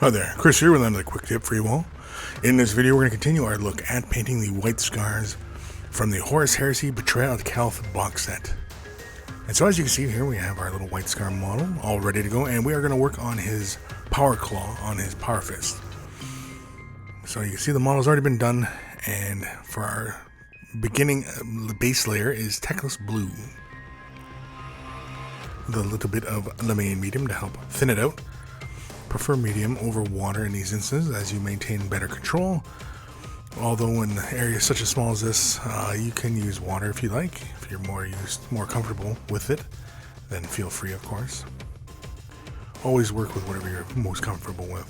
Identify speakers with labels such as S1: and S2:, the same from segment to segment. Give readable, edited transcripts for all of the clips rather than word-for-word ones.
S1: Hi there, Kris here with another quick tip for you all. In this video, we're going to continue our look at painting the white scars from the Horus Heresy Betrayal at Calth box set. And so as you can see here, we have our little white scar model all ready to go, and we are going to work on his power claw, on his power fist. So you can see the model's already been done, and for our beginning base layer is Teclis Blue. With a little bit of Lemaine medium to help thin it out. Prefer medium over water in these instances as you maintain better control. Although in areas such as small as this, you can use water if you like. If you're more comfortable with it, then feel free, of course. Always work with whatever you're most comfortable with.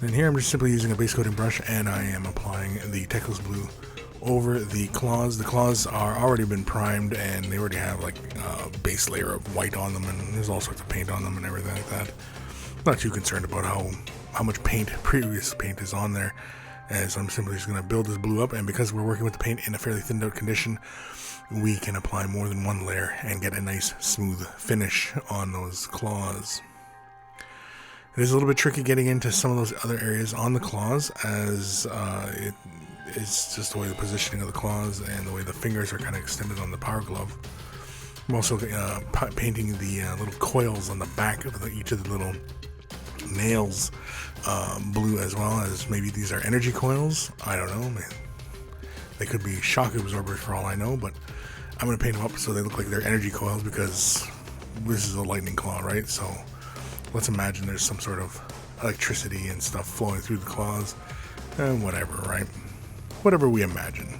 S1: And here I'm just simply using a base coating brush, and I am applying the Teclis Blue over the claws. The claws are already been primed, and they already have like a base layer of white on them, and there's all sorts of paint on them and everything like that. Not too concerned about how much previous paint is on there, as I'm simply just going to build this blue up, and because we're working with the paint in a fairly thinned out condition, we can apply more than one layer and get a nice smooth finish on those claws. It is a little bit tricky getting into some of those other areas on the claws, as it's just the way the positioning of the claws and the way the fingers are kind of extended on the power glove. I'm also painting the little coils on the back of each of the little nails blue, as well, as maybe these are energy coils. I don't know. They could be shock absorbers for all I know, but I'm going to paint them up so they look like they're energy coils, because this is a lightning claw, right? So let's imagine there's some sort of electricity and stuff flowing through the claws, and whatever, right? Whatever we imagine.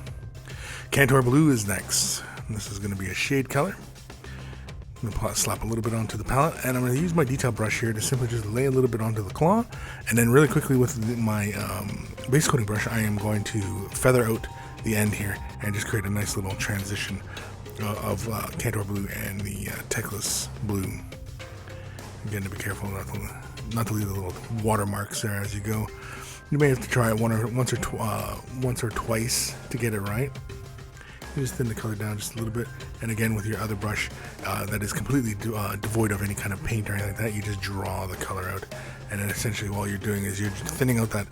S1: Kantor Blue is next. This is going to be a shade color. I'm going to slap a little bit onto the palette, and I'm going to use my detail brush here to simply just lay a little bit onto the claw, and then really quickly with my base coating brush, I am going to feather out the end here and just create a nice little transition of Kantor Blue and the Teclis Blue. Again, to be careful not to leave the little watermarks there as you go. You may have to try it once or twice to get it right. You just thin the color down just a little bit, and again with your other brush that is completely devoid of any kind of paint or anything like that, you just draw the color out, and then essentially all you're doing is you're just thinning out that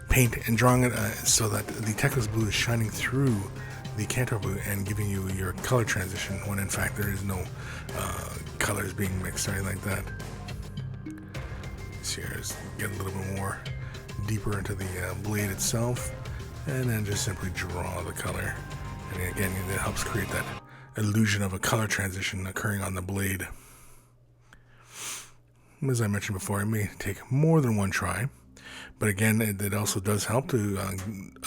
S1: paint and drawing it so that the Teclis Blue is shining through the Kantor Blue and giving you your color transition, when in fact there is no colors being mixed or anything like that. So here's get a little bit more deeper into the blade itself, and then just simply draw the color. And again, it helps create that illusion of a color transition occurring on the blade. As I mentioned before, it may take more than one try, but again, it also does help to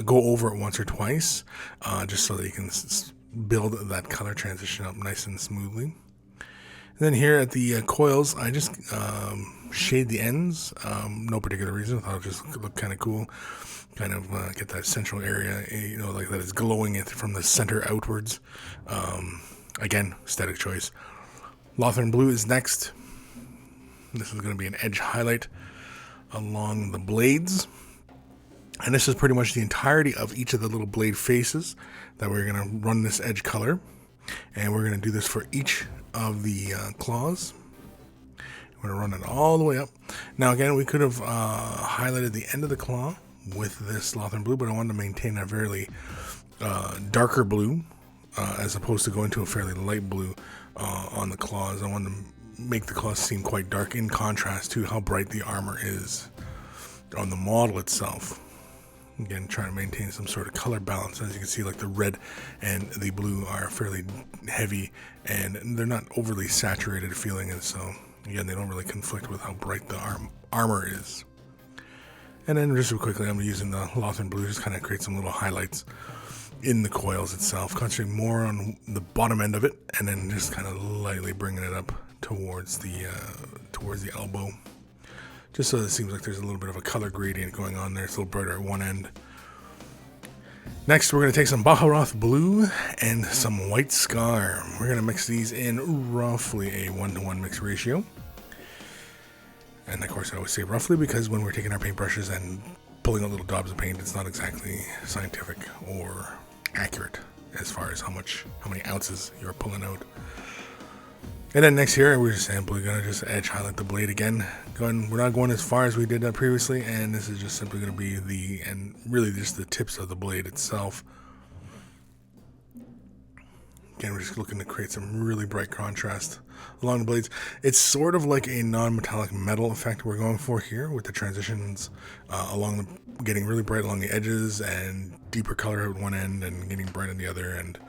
S1: go over it once or twice, just so that you can build that color transition up nice and smoothly. And then here at the coils, I just shade the ends, no particular reason. I thought it would just look kind of cool. Kind of get that central area, like that is glowing it from the center outwards. Again, aesthetic choice. Lothern Blue is next. This is going to be an edge highlight along the blades. And this is pretty much the entirety of each of the little blade faces that we're going to run this edge color. And we're going to do this for each of the claws. We're going to run it all the way up. Now again, we could have highlighted the end of the claw with this Lothern Blue, but I wanted to maintain a very darker blue as opposed to going to a fairly light blue on the claws. I wanted to make the claws seem quite dark in contrast to how bright the armor is on the model itself. Again, trying to maintain some sort of color balance. As you can see, like the red and the blue are fairly heavy, and they're not overly saturated feeling, and so again, they don't really conflict with how bright the armor is. And then just real quickly, I'm using the Lothern Blue, just kind of create some little highlights in the coils itself, concentrating more on the bottom end of it, and then just kind of lightly bringing it up towards the elbow, just so it seems like there's a little bit of a color gradient going on there. It's a little brighter at one end. Next, we're going to take some Balthasar Blue and some White Scar. We're going to mix these in roughly a 1-to-1 mix ratio. And of course, I always say roughly because when we're taking our paintbrushes and pulling out little daubs of paint, it's not exactly scientific or accurate as far as how many ounces you're pulling out. And then next here, we're just simply going to just edge highlight the blade again. We're not going as far as we did that previously, and this is just simply going to be and really just the tips of the blade itself. Again, we're just looking to create some really bright contrast along the blades. It's sort of like a non-metallic metal effect we're going for here with the transitions getting really bright along the edges and deeper color at one end and getting bright on the other. And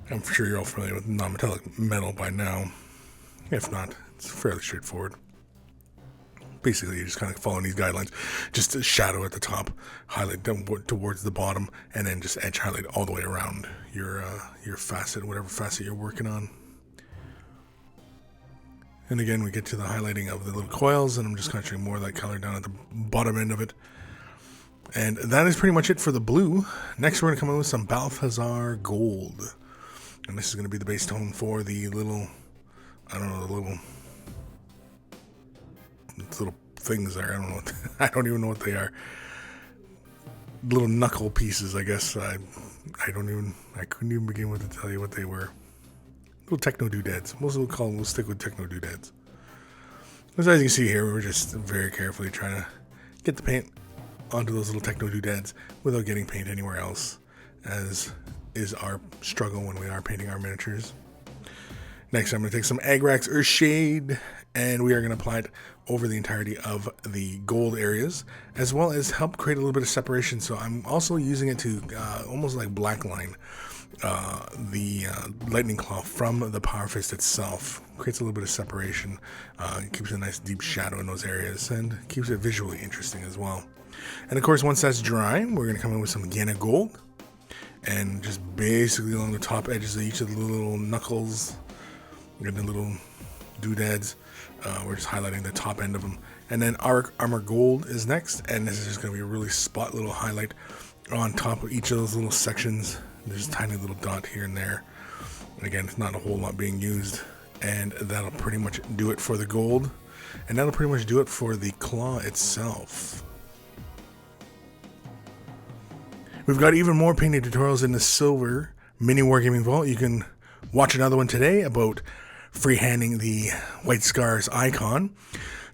S1: I'm sure you're all familiar with non-metallic metal by now. If not, it's fairly straightforward. Basically, you're just kind of following these guidelines. Just a shadow at the top, highlight down towards the bottom, and then just edge highlight all the way around your facet, whatever facet you're working on. And again, we get to the highlighting of the little coils, and I'm just kind of showing more of that color down at the bottom end of it. And that is pretty much it for the blue. Next, we're going to come in with some Balthasar Gold. And this is going to be the base tone for the little, I don't know, the little things there. I don't even know what they are. Little knuckle pieces, I guess. I couldn't even begin with to tell you what they were. Little techno doodads. We'll stick with techno doodads. As you can see here, we're just very carefully trying to get the paint onto those little techno doodads without getting paint anywhere else, as is our struggle when we are painting our miniatures. Next, I'm going to take some Agrax Earthshade, and we are going to apply it over the entirety of the gold areas, as well as help create a little bit of separation. So I'm also using it to almost like blackline the lightning claw from the power fist itself. Creates a little bit of separation, keeps a nice deep shadow in those areas, and keeps it visually interesting as well. And of course, once that's dry, we're going to come in with some Gehenna gold, and just basically along the top edges of each of the little knuckles and the little doodads, we're just highlighting the top end of them. And then Auric Armour Gold is next, and this is just going to be a really spot little highlight on top of each of those little sections. There's a tiny little dot here and there. Again, it's not a whole lot being used, and that'll pretty much do it for the gold, and that'll pretty much do it for the claw itself. We've got even more painting tutorials in the silver MiniWarGaming vault. You can watch another one today about freehanding the White Scars icon.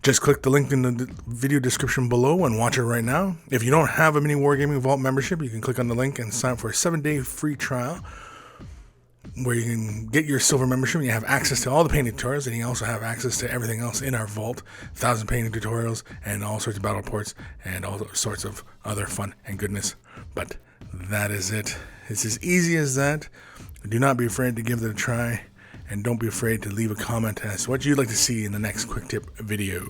S1: Just click the link in the video description below and watch it right now. If you don't have a MiniWarGaming vault membership, you can click on the link and sign up for a 7-day free trial where you can get your silver membership and you have access to all the painting tutorials, and you also have access to everything else in our vault, 1,000 painting tutorials and all sorts of battle reports and all sorts of other fun and goodness. But that is it. It's as easy as that. Do not be afraid to give it a try, and don't be afraid to leave a comment as to what you'd like to see in the next quick tip video.